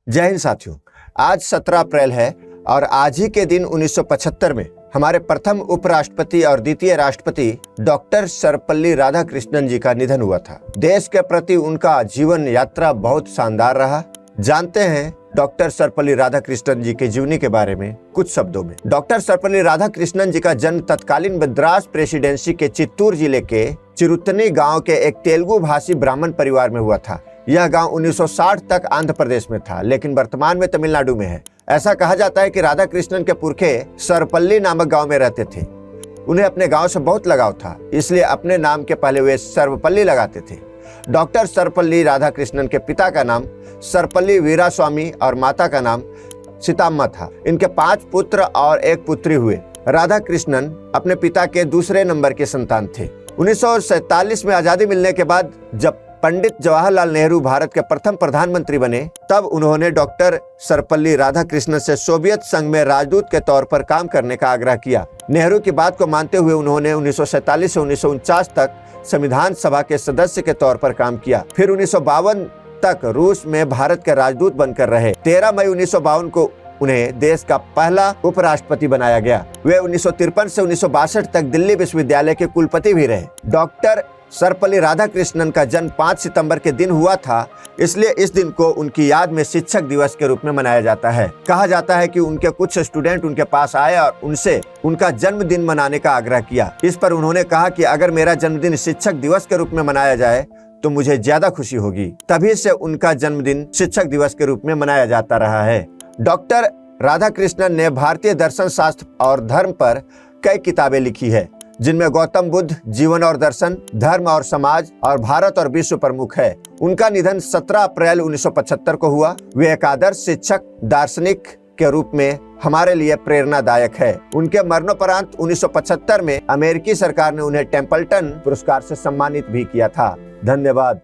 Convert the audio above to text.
जय हिंद साथियों। आज 17 अप्रैल है और आज ही के दिन 1975 में हमारे प्रथम उपराष्ट्रपति और द्वितीय राष्ट्रपति डॉक्टर सर्वपल्ली राधाकृष्णन जी का निधन हुआ था। देश के प्रति उनका जीवन यात्रा बहुत शानदार रहा। जानते हैं डॉक्टर सर्वपल्ली राधाकृष्णन जी के जीवनी के बारे में कुछ शब्दों में। डॉक्टर सर्वपल्ली राधाकृष्णन जी का जन्म तत्कालीन मद्रास प्रेसिडेंसी के चित्तूर जिले के चिरुतनी गांव के एक तेलुगु भाषी ब्राह्मण परिवार में हुआ था। यह गांव 1960 तक आंध्र प्रदेश में था, लेकिन वर्तमान में तमिलनाडु में है। ऐसा कहा जाता है कि राधाकृष्णन के पुरखे सर्वपल्ली नामक गांव में रहते थे। उन्हें अपने गांव से बहुत लगाव था, इसलिए अपने नाम के पहले वे सर्वपल्ली लगाते थे। डॉक्टर सर्वपल्ली राधाकृष्णन के पिता का नाम सर्वपल्ली वीरास्वामी और माता का नाम सीताम्मा था। इनके 5 पुत्र और 1 पुत्री हुए। राधाकृष्णन अपने पिता के दूसरे नंबर के संतान थे। 1947 में आजादी मिलने के बाद जब पंडित जवाहरलाल नेहरू भारत के प्रथम प्रधानमंत्री बने, तब उन्होंने डॉक्टर सर्वपल्ली राधाकृष्णन से सोवियत संघ में राजदूत के तौर पर काम करने का आग्रह किया। नेहरू की बात को मानते हुए उन्होंने 1947 से 1949 तक संविधान सभा के सदस्य के तौर पर काम किया। फिर 1952 तक रूस में भारत के राजदूत बनकर रहे। 13 मई 1952 को उन्हें देश का पहला उपराष्ट्रपति बनाया गया। वे 1953 से 1962 तक दिल्ली विश्वविद्यालय के कुलपति भी रहे। डॉक्टर सर्वपल्ली राधाकृष्णन का जन्म 5 सितंबर के दिन हुआ था, इसलिए इस दिन को उनकी याद में शिक्षक दिवस के रूप में मनाया जाता है। कहा जाता है कि उनके कुछ स्टूडेंट उनके पास आए और उनसे उनका जन्मदिन मनाने का आग्रह किया। इस पर उन्होंने कहा कि अगर मेरा जन्मदिन शिक्षक दिवस के रूप में मनाया जाए तो मुझे ज्यादा खुशी होगी। तभी से उनका जन्मदिन शिक्षक दिवस के रूप में मनाया जाता रहा है। डॉक्टर राधाकृष्णन ने भारतीय दर्शन शास्त्र और धर्म पर कई किताबें लिखी है, जिनमें गौतम बुद्ध, जीवन और दर्शन, धर्म और समाज और भारत और विश्व प्रमुख है। उनका निधन 17 अप्रैल 1975 को हुआ। वे एक आदर्श शिक्षक, दार्शनिक के रूप में हमारे लिए प्रेरणादायक है। उनके मरणोपरांत 1975 में अमेरिकी सरकार ने उन्हें टेम्पल्टन पुरस्कार से सम्मानित भी किया था। धन्यवाद।